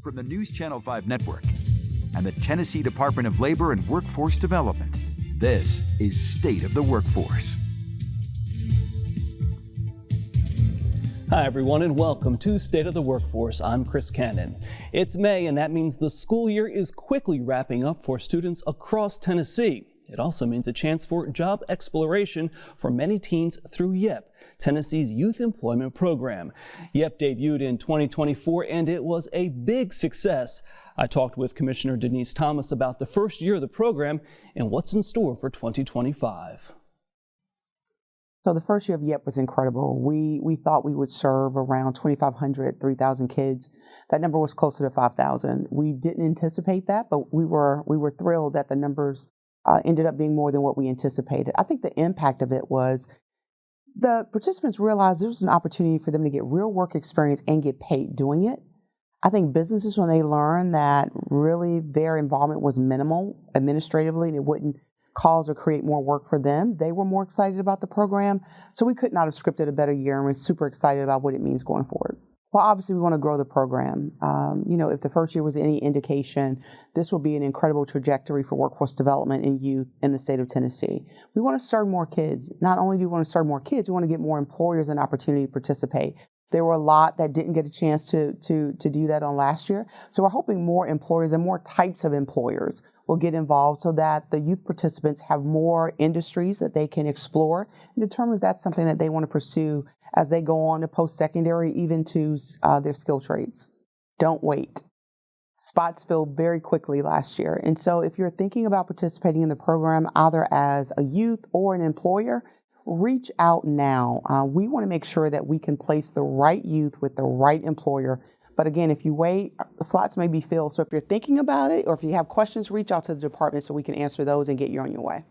From the News Channel 5 Network and the Tennessee Department of Labor and Workforce Development, this is State of the Workforce. Hi everyone and welcome to State of the Workforce. I'm Chris Cannon. It's May and that means the school year is quickly wrapping up for students across Tennessee. It also means a chance for job exploration for many teens through YEP, Tennessee's youth employment program. YEP debuted in 2024 and it was a big success. I talked with Commissioner Denise Thomas about the first year of the program and what's in store for 2025. So the first year of YEP was incredible. We thought we would serve around 2,500, 3,000 kids. That number was closer to 5,000. We didn't anticipate that, but we were thrilled that the numbers ended up being more than what we anticipated. I think the impact of it was the participants realized there was an opportunity for them to get real work experience and get paid doing it. I think businesses, when they learned that really their involvement was minimal administratively and it wouldn't cause or create more work for them, they were more excited about the program. So we could not have scripted a better year, and we're super excited about what it means going forward. Well, obviously, we want to grow the program. If the first year was any indication, this will be an incredible trajectory for workforce development and youth in the state of Tennessee. We want to serve more kids. Not only do we want to serve more kids, we want to get more employers an opportunity to participate. There were a lot that didn't get a chance to do that on last year. So we're hoping more employers and more types of employers will get involved so that the youth participants have more industries that they can explore and determine if that's something that they want to pursue as they go on to post-secondary, even to their skill trades. Don't wait. Spots filled very quickly last year. And so if you're thinking about participating in the program, either as a youth or an employer, reach out now. We want to make sure that we can place the right youth with the right employer. But again, if you wait, the slots may be filled. So if you're thinking about it or if you have questions, reach out to the department so we can answer those and get you on your way.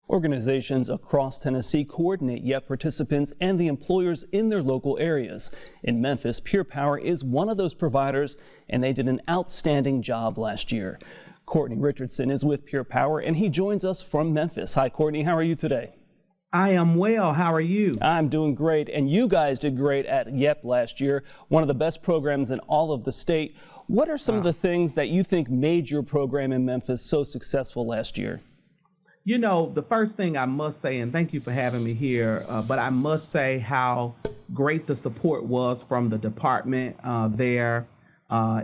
Organizations across Tennessee coordinate YEP participants and the employers in their local areas. In Memphis, Pure Power is one of those providers, and they did an outstanding job last year. Cortney Richardson is with Pure Power, and he joins us from Memphis. Hi, Cortney. How are you today? I am well. How are you? I'm doing great, and you guys did great at YEP last year, one of the best programs in all of the state. What are some of the things that you think made your program in Memphis so successful last year? You know, the first thing I must say, and thank you for having me here, but I must say how great the support was from the department there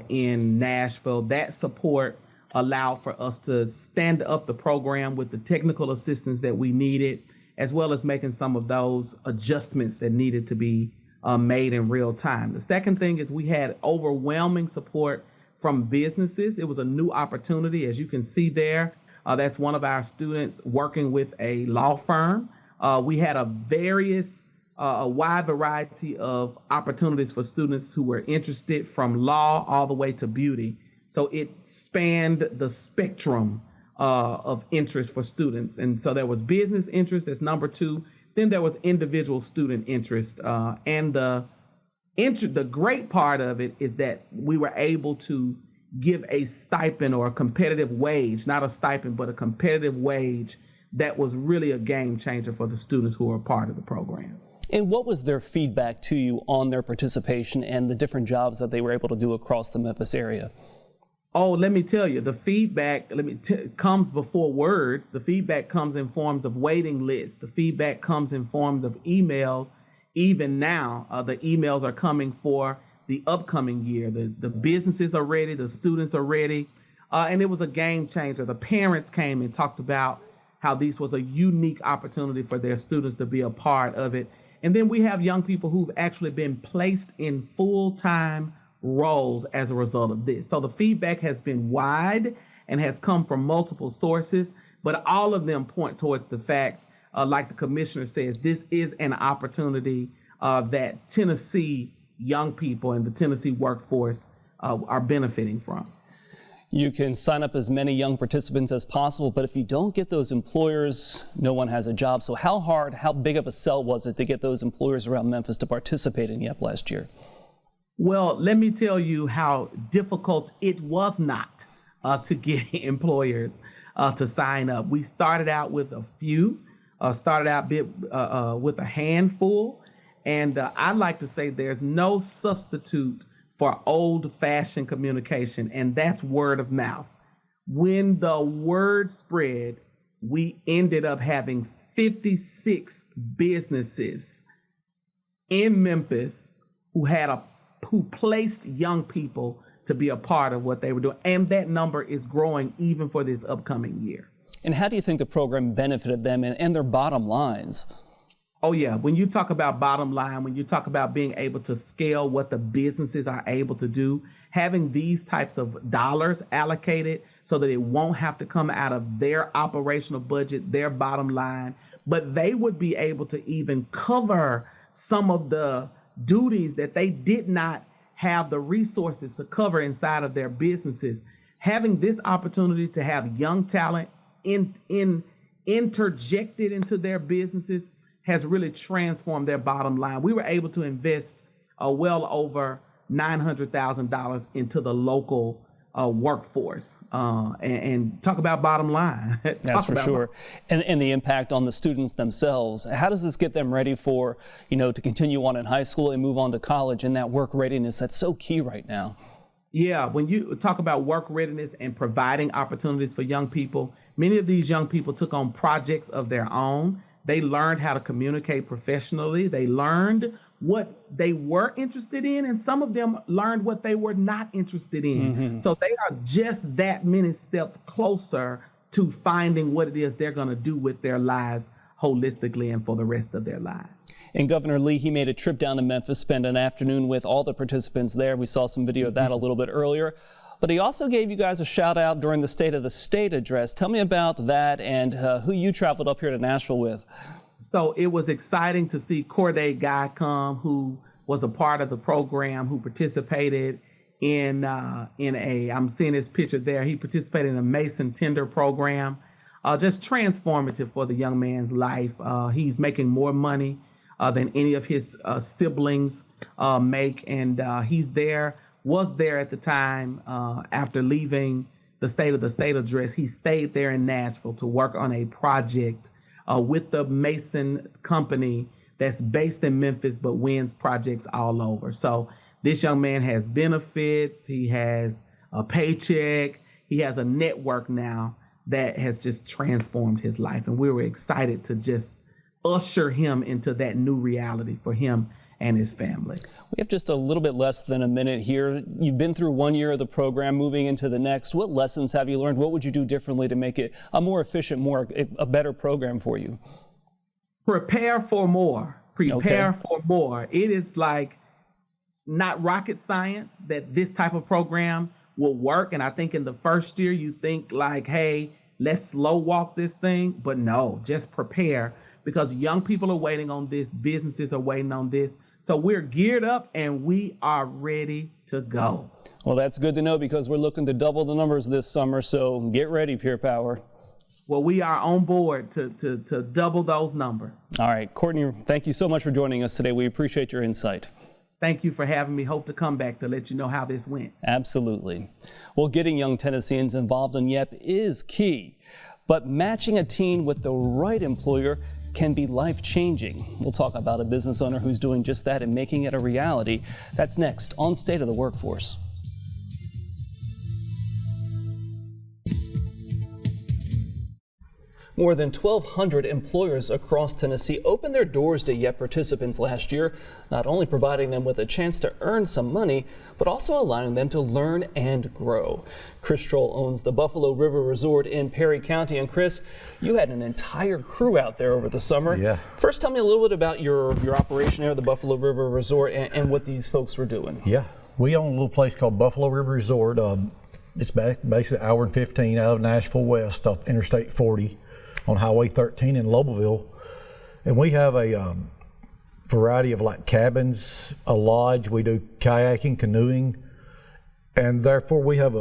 in Nashville. That support allowed for us to stand up the program with the technical assistance that we needed, as well as making some of those adjustments that needed to be made in real time. The second thing is we had overwhelming support from businesses. It was a new opportunity, as you can see there. That's one of our students working with a law firm. We had a wide variety of opportunities for students who were interested, from law all the way to beauty. So it spanned the spectrum of interest for students. And so there was business interest, that's number two. Then there was individual student interest. And the great part of it is that we were able to give a stipend or a competitive wage, not a stipend, but a competitive wage that was really a game changer for the students who were a part of the program. And what was their feedback to you on their participation and the different jobs that they were able to do across the Memphis area? Oh, let me tell you, the feedback comes before words. The feedback comes in forms of waiting lists. The feedback comes in forms of emails. Even now, the emails are coming for the upcoming year. The businesses are ready, the students are ready, and it was a game changer. The parents came and talked about how this was a unique opportunity for their students to be a part of it. And then we have young people who've actually been placed in full-time roles as a result of this. So the feedback has been wide and has come from multiple sources, but all of them point towards the fact, like the commissioner says, this is an opportunity that Tennessee young people and the Tennessee workforce are benefiting from. You can sign up as many young participants as possible, but if you don't get those employers, no one has a job. So how big of a sell was it to get those employers around Memphis to participate in YEP last year? Well, let me tell you how difficult it was not to get employers to sign up. We started out with a few, with a handful. And I'd like to say there's no substitute for old-fashioned communication, and that's word of mouth. When the word spread, we ended up having 56 businesses in Memphis who placed young people to be a part of what they were doing. And that number is growing even for this upcoming year. And how do you think the program benefited them and their bottom lines? Oh yeah, when you talk about bottom line, when you talk about being able to scale what the businesses are able to do, having these types of dollars allocated so that it won't have to come out of their operational budget, their bottom line, but they would be able to even cover some of the duties that they did not have the resources to cover inside of their businesses. Having this opportunity to have young talent interjected into their businesses has really transformed their bottom line. We were able to invest well over $900,000 into the local workforce, and talk about bottom line. That's for sure. And the impact on the students themselves. How does this get them ready for, to continue on in high school and move on to college, and that work readiness that's so key right now? Yeah, when you talk about work readiness and providing opportunities for young people, many of these young people took on projects of their own. They learned how to communicate professionally. They learned what they were interested in, and some of them learned what they were not interested in. Mm-hmm. So they are just that many steps closer to finding what it is they're going to do with their lives holistically and for the rest of their lives. And Governor Lee, he made a trip down to Memphis, spent an afternoon with all the participants there. We saw some video of that a little bit earlier. But he also gave you guys a shout out during the State of the State address. Tell me about that and who you traveled up here to Nashville with. So it was exciting to see Corday Guy come, who was a part of the program, who participated in I'm seeing his picture there. He participated in a Mason Tender program, just transformative for the young man's life. He's making more money than any of his siblings make, and was there at the time after leaving the State of the State address. He stayed there in Nashville to work on a project with the Mason company that's based in Memphis but wins projects all over. So this young man has benefits, he has a paycheck, he has a network now that has just transformed his life. And we were excited to just usher him into that new reality for him and his family. We have just a little bit less than a minute here. You've been through 1 year of the program, moving into the next. What lessons have you learned? What would you do differently to make it a more efficient, a better program for you? Prepare for more. Prepare for more. It is like not rocket science that this type of program will work. And I think in the first year you think like, hey, let's slow walk this thing. But no, just prepare, because young people are waiting on this. Businesses are waiting on this. So we're geared up and we are ready to go. Well, that's good to know, because we're looking to double the numbers this summer. So get ready, Pure Power. Well, we are on board to double those numbers. All right, Cortney, thank you so much for joining us today. We appreciate your insight. Thank you for having me. Hope to come back to let you know how this went. Absolutely. Well, getting young Tennesseans involved in YEP is key, but matching a teen with the right employer can be life-changing. We'll talk about a business owner who's doing just that and making it a reality. That's next on State of the Workforce. More than 1,200 employers across Tennessee opened their doors to YEP participants last year, not only providing them with a chance to earn some money, but also allowing them to learn and grow. Chris Trull owns the Buffalo River Resort in Perry County. And Chris, you had an entire crew out there over the summer. Yeah. First, tell me a little bit about your operation there at the Buffalo River Resort and what these folks were doing. Yeah, we own a little place called Buffalo River Resort. It's basically an hour and 15 out of Nashville West off Interstate 40. On Highway 13 in Lobelville, and we have a variety of like cabins, a lodge. We do kayaking, canoeing, and therefore we have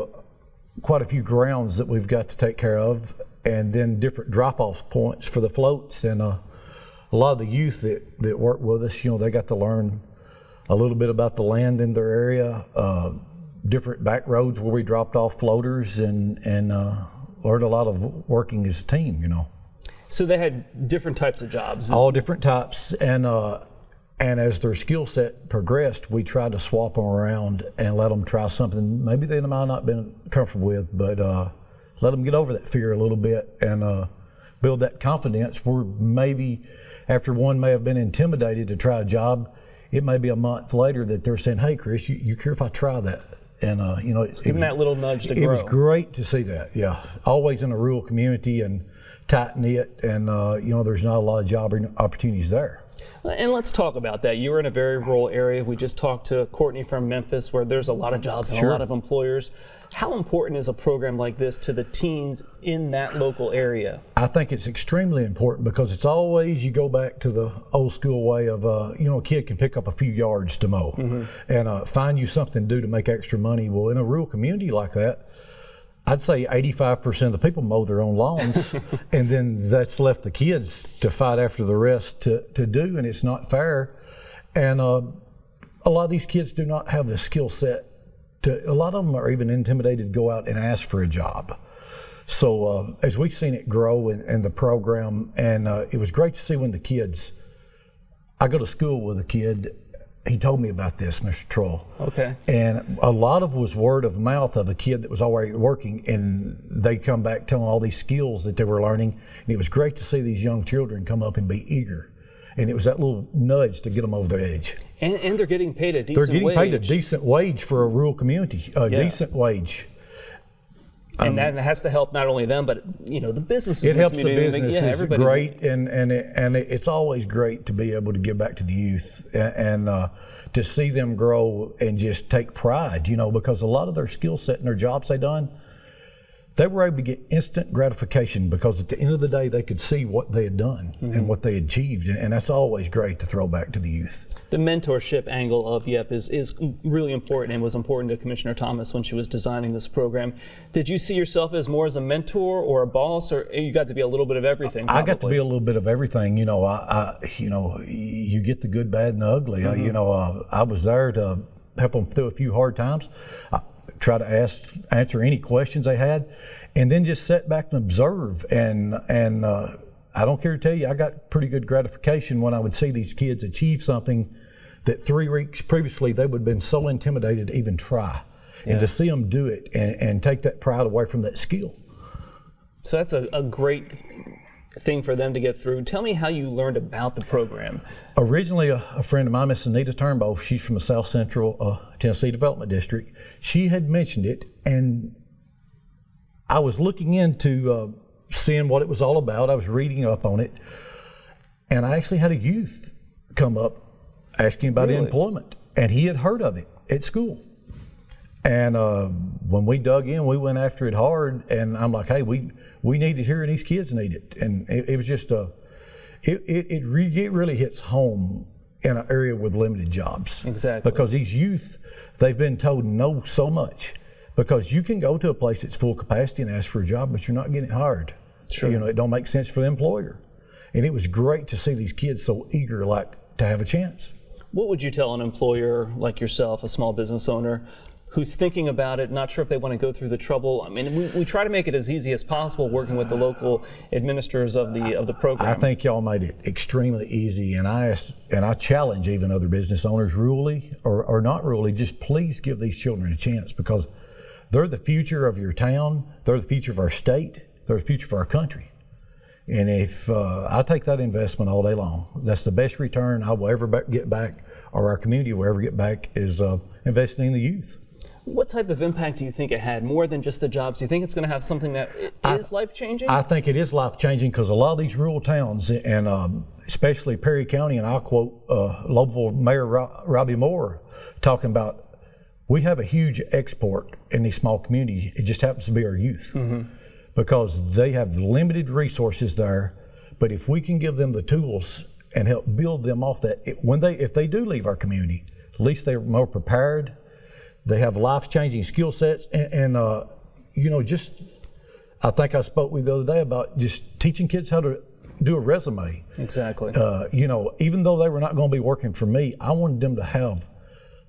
quite a few grounds that we've got to take care of, and then different drop-off points for the floats. And a lot of the youth that work with us, they got to learn a little bit about the land in their area, different back roads where we dropped off floaters, and learned a lot of working as a team, So they had different types of jobs. All different types, and And as their skill set progressed, we tried to swap them around and let them try something maybe they might not have been comfortable with, but let them get over that fear a little bit and build that confidence where maybe after one may have been intimidated to try a job, it may be a month later that they're saying, hey, Chris, you care if I try that? And, it's Give them that little nudge to grow. It was great to see that, yeah. Always in a rural community and tight-knit, and, there's not a lot of job opportunities there. And let's talk about that. You were in a very rural area. We just talked to Cortney from Memphis, where there's a lot of jobs and a lot of employers. How important is a program like this to the teens in that local area? I think it's extremely important because it's always, you go back to the old school way of, a kid can pick up a few yards to mow and find you something to do to make extra money. Well, in a rural community like that, I'd say 85% of the people mow their own lawns, and then that's left the kids to fight after the rest to do, and it's not fair. And a lot of these kids do not have the skill set a lot of them are even intimidated to go out and ask for a job. So as we've seen it grow in the program, and it was great to see when the kids, I go to school with a kid, he told me about this, Mr. Trull. Okay. And a lot of was word of mouth of a kid that was already working, and they come back telling all these skills that they were learning. And it was great to see these young children come up and be eager. And it was that little nudge to get them over the edge. And they're getting paid a decent wage. They're getting paid a decent wage for a rural community, decent wage. And that has to help not only them, but the businesses. It helps the business. It's great, and it's always great to be able to give back to the youth and to see them grow and just take pride. Because a lot of their skill set and their jobs they done, they were able to get instant gratification because at the end of the day they could see what they had done and what they achieved, and that's always great to throw back to the youth. The mentorship angle of YEP is really important and was important to Commissioner Thomas when she was designing this program. Did you see yourself as more as a mentor or a boss, or you got to be a little bit of everything? Probably? I got to be a little bit of everything. You get the good, bad, and the ugly. I was there to help them through a few hard times. Try to answer any questions they had, and then just sit back and observe. And I don't care to tell you, I got pretty good gratification when I would see these kids achieve something that 3 weeks previously they would have been so intimidated to even try. Yeah. And to see them do it and take that pride away from that skill. So that's a great thing for them to get through. Tell me how you learned about the program. Originally, a friend of mine, Miss Anita Turnbow, she's from the South Central Tennessee Development District. She had mentioned it, and I was looking into seeing what it was all about. I was reading up on it, and I actually had a youth come up asking about employment, and he had heard of it at school. And when we dug in, we went after it hard, and I'm like, hey, we need it here, and these kids need it. And it was just it really hits home in an area with limited jobs. Exactly. Because these youth, they've been told no so much. Because you can go to a place that's full capacity and ask for a job, but you're not getting hired. Sure. It don't make sense for the employer. And it was great to see these kids so eager, to have a chance. What would you tell an employer like yourself, a small business owner, who's thinking about it, not sure if they want to go through the trouble? I mean, we try to make it as easy as possible working with the local administrators of the program. I think y'all made it extremely easy, and I challenge even other business owners, rurally or not rurally, just please give these children a chance, because they're the future of your town, they're the future of our state, they're the future of our country. And if I take that investment all day long, that's the best return I will ever get back, or our community will ever get back, is investing in the youth. What type of impact do you think it had, more than just the jobs? Do you think it's going to have something that is life-changing? I think it is life-changing, because a lot of these rural towns, and especially Perry County, and I'll quote Lobville Mayor Robbie Moore talking about, we have a huge export in these small communities. It just happens to be our youth, because they have limited resources there. But if we can give them the tools and help build them off that, if they do leave our community, at least they're more prepared. They have life-changing skill sets, and I think I spoke with you the other day about just teaching kids how to do a resume. Exactly. Even though they were not going to be working for me, I wanted them to have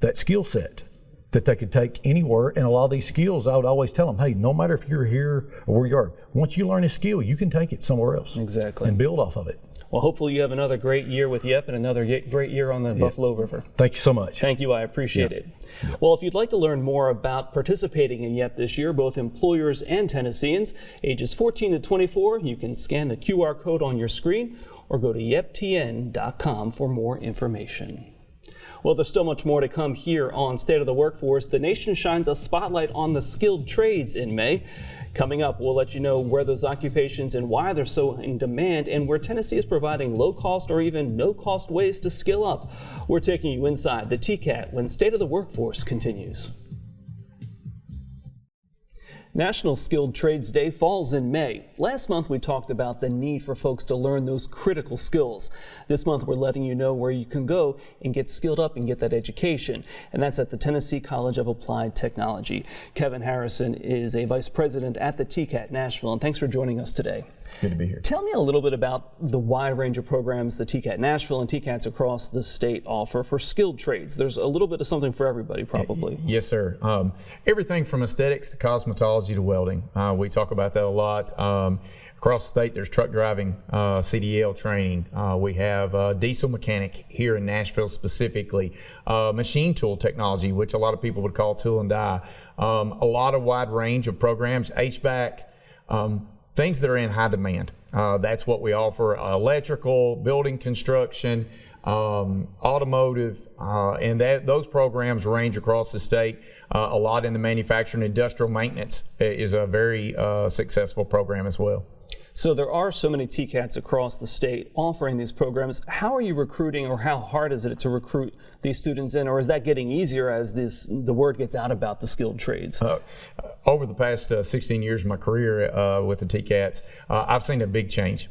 that skill set. that they could take anywhere. And a lot of these skills, I would always tell them, hey, no matter if you're here or where you are, once you learn a skill, you can take it somewhere else. Exactly. And build off of it. Well, hopefully you have another great year with YEP and another great year on the Buffalo River. Thank you so much. Thank you. I appreciate it. Well, if you'd like to learn more about participating in YEP this year, both employers and Tennesseans, ages 14 to 24, you can scan the QR code on your screen or go to yeptn.com for more information. Well, there's still much more to come here on State of the Workforce. The nation shines a spotlight on the skilled trades in May. Coming up, we'll let you know where those occupations and why they're so in demand, and where Tennessee is providing low-cost or even no-cost ways to skill up. We're taking you inside the TCAT when State of the Workforce continues. National Skilled Trades Day falls in May. Last month we talked about the need for folks to learn those critical skills. This month we're letting you know where you can go and get skilled up and get that education. And that's at the Tennessee College of Applied Technology. Kevin Harrison is a vice president at the TCAT Nashville, and thanks for joining us today. Good to be here. Tell me a little bit about the wide range of programs the TCAT Nashville and TCATs across the state offer for skilled trades. There's a little bit of something for everybody, probably. Yes, sir. Everything from aesthetics to cosmetology to welding. We talk about that a lot. Across the state, there's truck driving, CDL training. We have diesel mechanic here in Nashville specifically. Machine tool technology, which a lot of people would call tool and die. A lot of wide range of programs, HVAC, things that are in high demand. That's what we offer: electrical, building construction, automotive, and those programs range across the state. A lot in the manufacturing. Industrial maintenance is a very successful program as well. So there are so many TCATs across the state offering these programs. How are you recruiting, or how hard is it to recruit these students in, or is that getting easier as the word gets out about the skilled trades? Over the past 16 years of my career with the TCATs, I've seen a big change.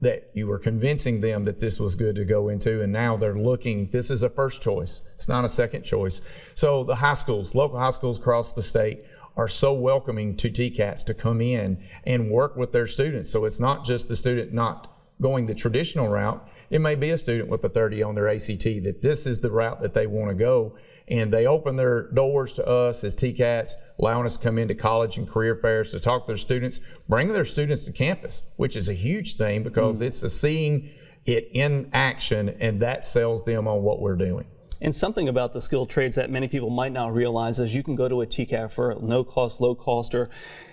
That you were convincing them that this was good to go into, and now they're looking, this is a first choice. It's not a second choice. So the high schools, local high schools across the state, are so welcoming to TCATs to come in and work with their students. So it's not just the student not going the traditional route. It may be a student with a 30 on their ACT that this is the route that they want to go. And they open their doors to us as TCATs, allowing us to come into college and career fairs to talk to their students, bring their students to campus, which is a huge thing because it's seeing it in action, and that sells them on what we're doing. And something about the skilled trades that many people might not realize is you can go to a TCAT for no cost, low cost, or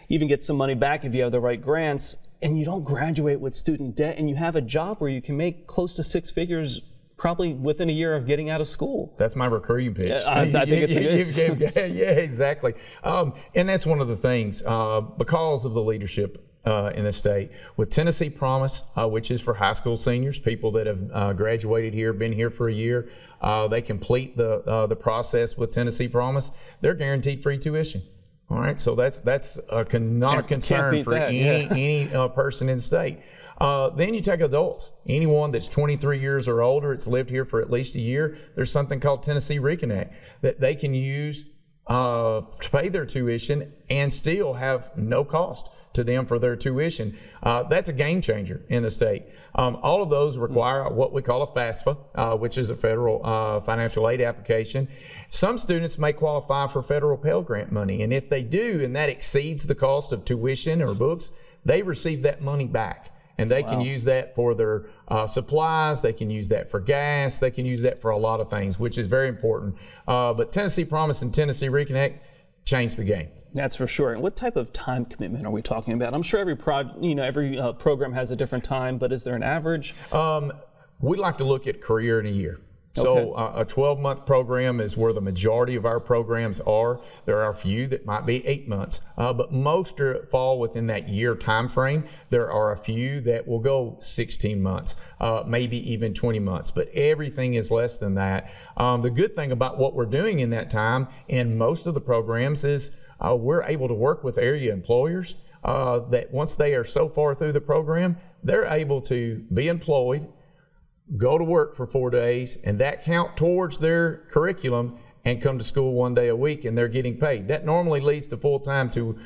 even get some money back if you have the right grants, and you don't graduate with student debt, and you have a job where you can make close to 6 figures probably within a year of getting out of school. That's my recruiting pitch. I think it's a good yeah, exactly. And that's one of the things, because of the leadership in the state, with Tennessee Promise, which is for high school seniors, people that have graduated here, been here for a year, they complete the process with Tennessee Promise, they're guaranteed free tuition. All right, so that's not a concern for any person in the state. Then you take adults, anyone that's 23 years or older, it's lived here for at least a year. There's something called Tennessee Reconnect that they can use to pay their tuition and still have no cost to them for their tuition. That's a game changer in the state. All of those require what we call a FAFSA, which is a federal financial aid application. Some students may qualify for federal Pell Grant money, and if they do, and that exceeds the cost of tuition or books, they receive that money back. And they can use that for their supplies, they can use that for gas, they can use that for a lot of things, which is very important. But Tennessee Promise and Tennessee Reconnect changed the game. That's for sure. And what type of time commitment are we talking about? I'm sure every program has a different time, but is there an average? We like to look at career in a year. So a 12-month program is where the majority of our programs are. There are a few that might be 8 months, but most fall within that year time frame. There are a few that will go 16 months, maybe even 20 months, but everything is less than that. The good thing about what we're doing in that time in most of the programs is we're able to work with area employers that once they are so far through the program, they're able to be employed, go to work for 4 days, and that count towards their curriculum, and come to school 1 day a week, and they're getting paid. That normally leads to full-time to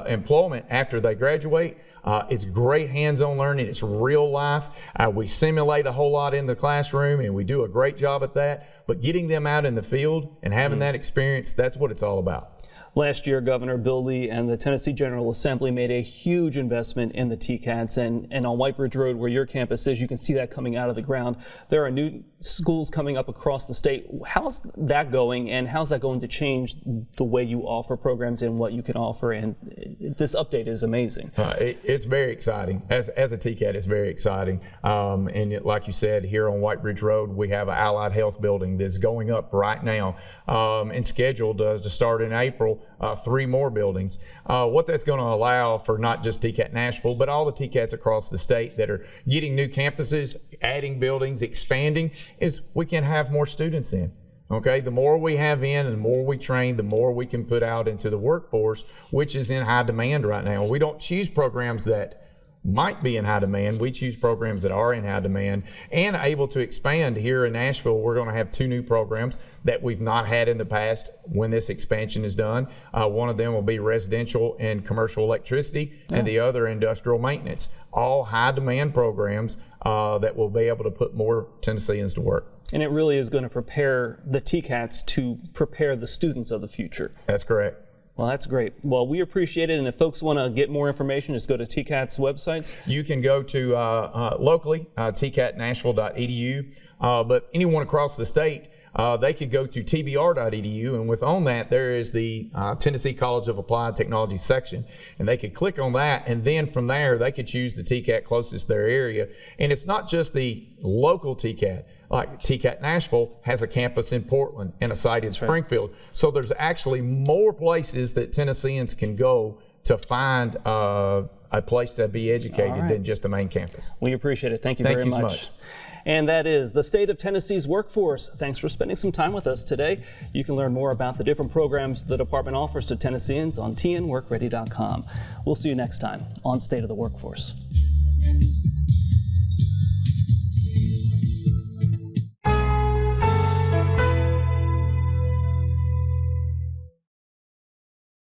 employment after they graduate. It's great hands-on learning. It's real life. We simulate a whole lot in the classroom, and we do a great job at that. But getting them out in the field and having that experience, that's what it's all about. Last year, Governor Bill Lee and the Tennessee General Assembly made a huge investment in the TCATs, and on White Bridge Road, where your campus is, you can see that coming out of the ground. There are new schools coming up across the state. How's that going, and how's that going to change the way you offer programs and what you can offer? And this update is amazing. It's very exciting. As a TCAT, it's very exciting. And like you said, here on White Bridge Road, we have an allied health building that's going up right now and scheduled to start in April. 3 more buildings. What that's going to allow for not just TCAT Nashville, but all the TCATs across the state that are getting new campuses, adding buildings, expanding, is we can have more students in. Okay, the more we have in and the more we train, the more we can put out into the workforce, which is in high demand right now. We don't choose programs that might be in high demand. We choose programs that are in high demand and able to expand. Here in Nashville, we're going to have 2 new programs that we've not had in the past when this expansion is done. One of them will be residential and commercial electricity, and the other industrial maintenance. All high demand programs that will be able to put more Tennesseans to work. And it really is going to prepare the TCATs to prepare the students of the future. That's correct. Well, that's great. Well, we appreciate it. And if folks want to get more information, just go to TCAT's websites. You can go to locally, tcatnashville.edu. But anyone across the state, they could go to tbr.edu. And on that, there is the Tennessee College of Applied Technology section. And they could click on that. And then from there, they could choose the TCAT closest to their area. And it's not just the local TCAT. Like TCAT Nashville has a campus in Portland and a site in Springfield. So there's actually more places that Tennesseans can go to find a place to be educated than just the main campus. We appreciate it. Thank you very much. And that is the State of Tennessee's Workforce. Thanks for spending some time with us today. You can learn more about the different programs the department offers to Tennesseans on tnworkready.com. We'll see you next time on State of the Workforce.